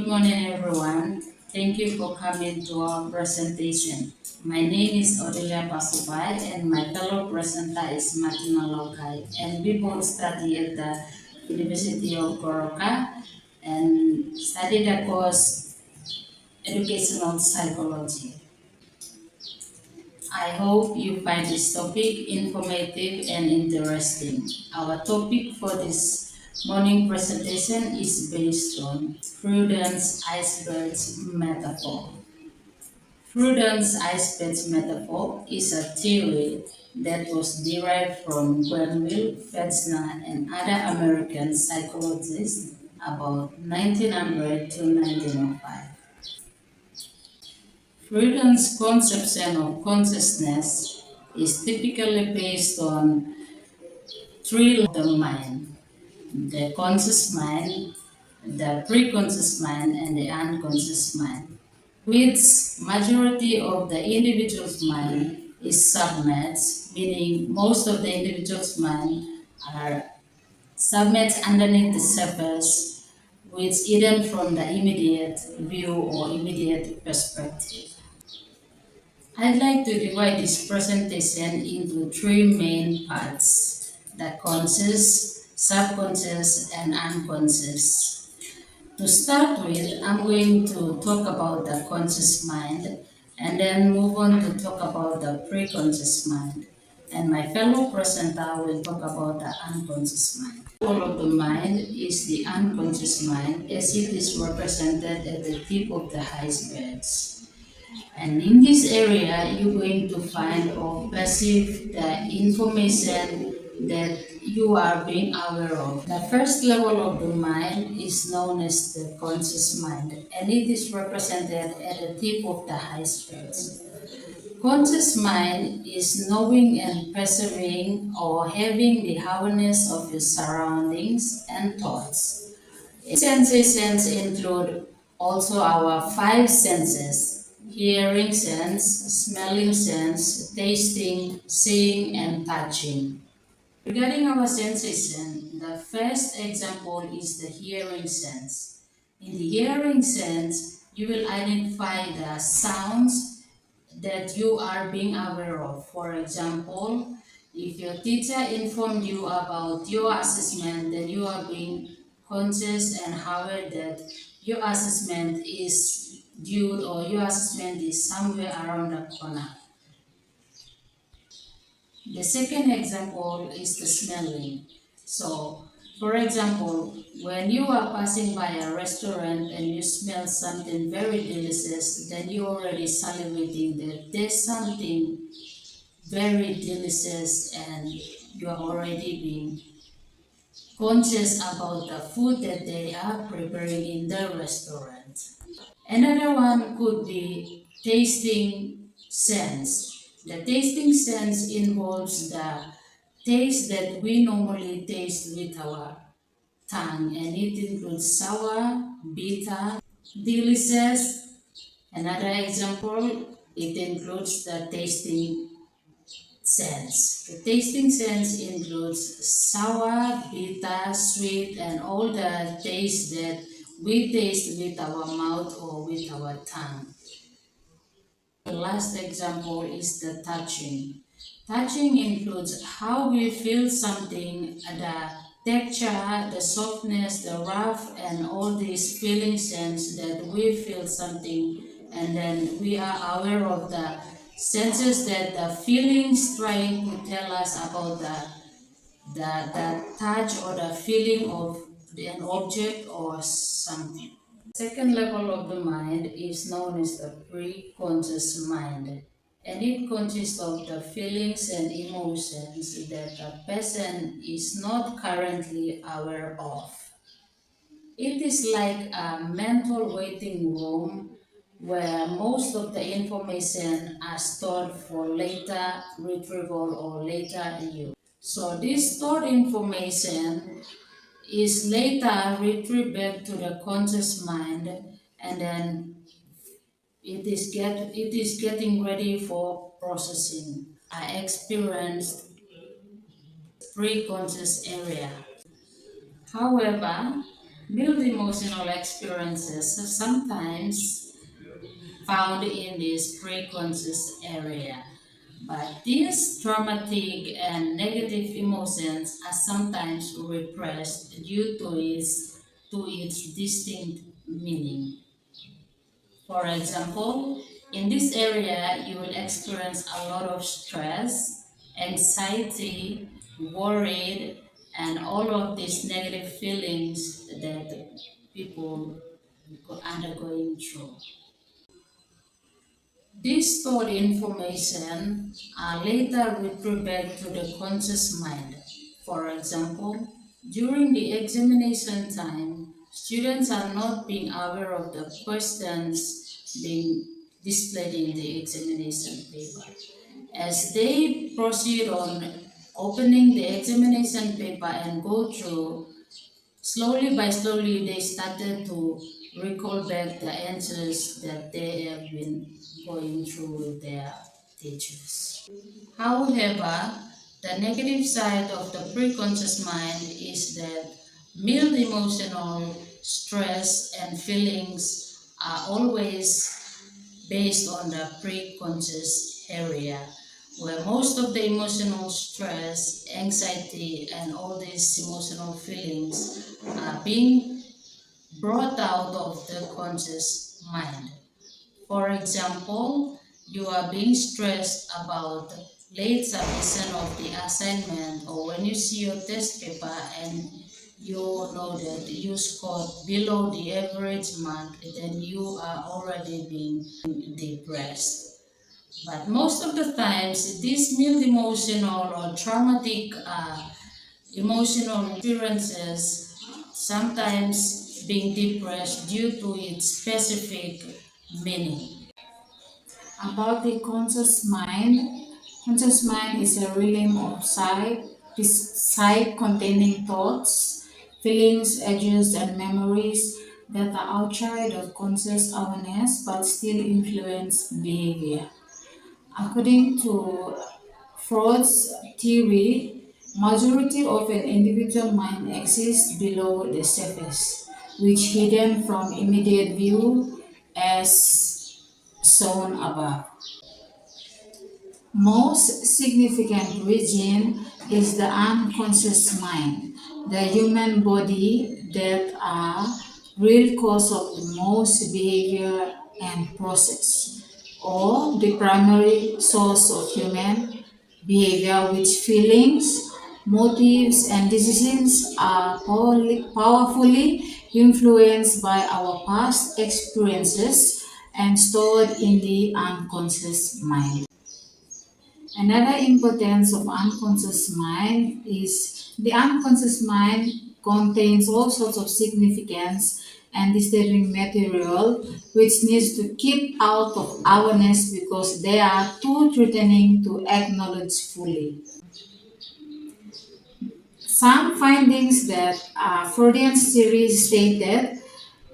Good morning, everyone. Thank you for coming to our presentation. My name is Odelia Pasubai, and my fellow presenter is Martina Lokai. And we both study at the University of Goroka and study the course Educational Psychology. I hope you find this topic informative and interesting. Our topic for this morning presentation is based on Prudence icebergs metaphor. Prudence icebergs metaphor is a theory that was derived from Granville, Fetsner, and other American psychologists about 1900 to 1905. Freud's conception of consciousness is typically based on three levels of the mind: the conscious mind, the preconscious mind, and the unconscious mind. Which majority of the individual's mind is submerged, meaning most of the individual's mind are submerged underneath the surface, which hidden from the immediate view or immediate perspective. I'd like to divide this presentation into three main parts: the conscious, subconscious, and unconscious. To start with, I'm going to talk about the conscious mind and then move on to talk about the preconscious mind. And my fellow presenter will talk about the unconscious mind. All of the mind is the unconscious mind as it is represented at the tip of the icebergs. And in this area, you're going to find or perceive the information that you are being aware of. The first level of the mind is known as the conscious mind, and it is represented at the tip of the iceberg. Conscious mind is knowing and perceiving or having the awareness of your surroundings and thoughts. Sensations include also our five senses: hearing sense, smelling sense, tasting, seeing, and touching. Regarding our sensation, the first example is the hearing sense. In the hearing sense, you will identify the sounds that you are being aware of. For example, if your teacher informed you about your assessment, then you are being conscious and aware that your assessment is due or your assessment is somewhere around the corner. The second example is the smelling. So, for example, when you are passing by a restaurant and you smell something very delicious, then you're already salivating that there's something very delicious and you are already being conscious about the food that they are preparing in the restaurant. Another one could be tasting sense. The tasting sense involves the taste that we normally taste with our tongue, and it includes sour, bitter, delicious. Another example, it includes the tasting sense. The tasting sense includes sour, bitter, sweet, and all the taste that we taste with our mouth or with our tongue. The last example is the touching. Touching includes how we feel something, the texture, the softness, the rough, and all these feeling sense that we feel something, and then we are aware of the senses that the feelings trying to tell us about the touch or the feeling of an object or something. Second level of the mind is known as the pre-conscious mind, and it consists of the feelings and emotions that a person is not currently aware of. It is like a mental waiting room where most of the information are stored for later retrieval or later use. So this stored information is later retrieved back to the conscious mind, and then it is getting ready for processing. I experienced pre-conscious area. However, Build emotional experiences are sometimes found in this preconscious area. But these traumatic and negative emotions are sometimes repressed due to its distinct meaning. For example, in this area, you will experience a lot of stress, anxiety, worried, and all of these negative feelings that people are undergoing through. This stored information are later retrieved back to the conscious mind. For example, during the examination time, students are not being aware of the questions being displayed in the examination paper. As they proceed on opening the examination paper and go through, slowly by slowly, they started to recall back the answers that they have been going through with their teachers. However, the negative side of the preconscious mind is that mild emotional stress and feelings are always based on the preconscious area, where most of the emotional stress, anxiety, and all these emotional feelings are being brought out of the conscious mind. For example, you are being stressed about late submission of the assignment, or when you see your test paper and you know that you scored below the average mark, then you are already being depressed. But most of the times, these mild emotional or traumatic emotional experiences sometimes being depressed due to its specific meaning. About the conscious mind is a realm of sight containing thoughts, feelings, edges, and memories that are outside of conscious awareness but still influence behavior. According to Freud's theory, majority of an individual mind exists below the surface, which hidden from immediate view as shown above. Most significant region is the unconscious mind, the human body that are real cause of the most behavior and process, or the primary source of human behavior, which feelings, motives, and decisions are powerfully influenced by our past experiences and stored in the unconscious mind. Another importance of unconscious mind is the unconscious mind contains all sorts of significance and disturbing material which needs to keep out of awareness because they are too threatening to acknowledge fully. Some findings that Freudian theories stated,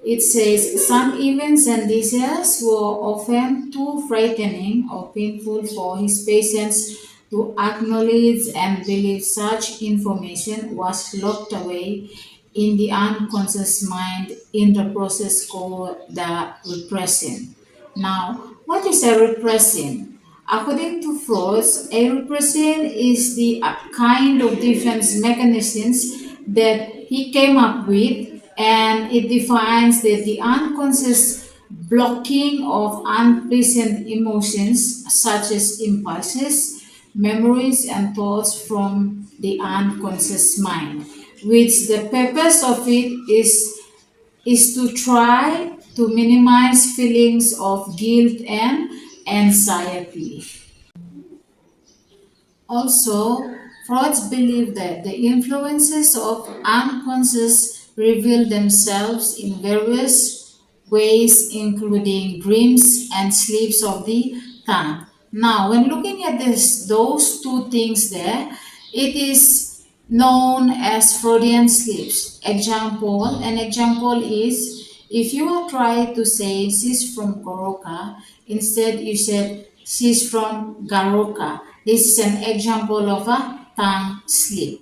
it says some events and details were often too frightening or painful for his patients to acknowledge and believe such information was locked away in the unconscious mind in the process called the repression. Now, what is a repression? According to Freud, a repression is the kind of defense mechanisms that he came up with, and it defines that the unconscious blocking of unpleasant emotions such as impulses, memories, and thoughts from the unconscious mind, which the purpose of it is to try to minimize feelings of guilt and anxiety. Also, Freud believed that the influences of unconscious reveal themselves in various ways, including dreams and sleeps of the tongue. Now, when looking at those two things there, it is known as Freudian sleeps. An example is if you are trying to say she's from Goroka, instead you said she's from Garoka. This is an example of a tongue slip.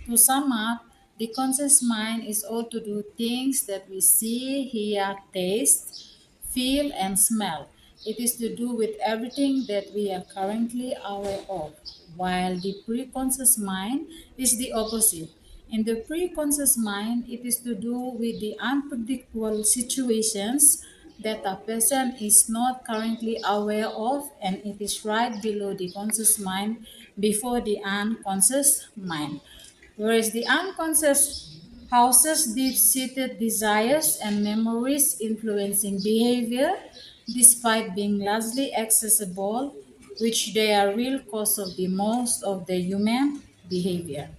To sum up, The conscious mind is all to do things that we see, hear, taste, feel, and smell. It is to do with everything that we are currently aware of, while the pre-conscious mind is the opposite. In the pre-conscious mind, it is to do with the unpredictable situations that a person is not currently aware of, and it is right below the conscious mind before the unconscious mind. Whereas the unconscious houses deep seated desires and memories influencing behavior despite being largely accessible, which they are real cause of the most of the human behavior.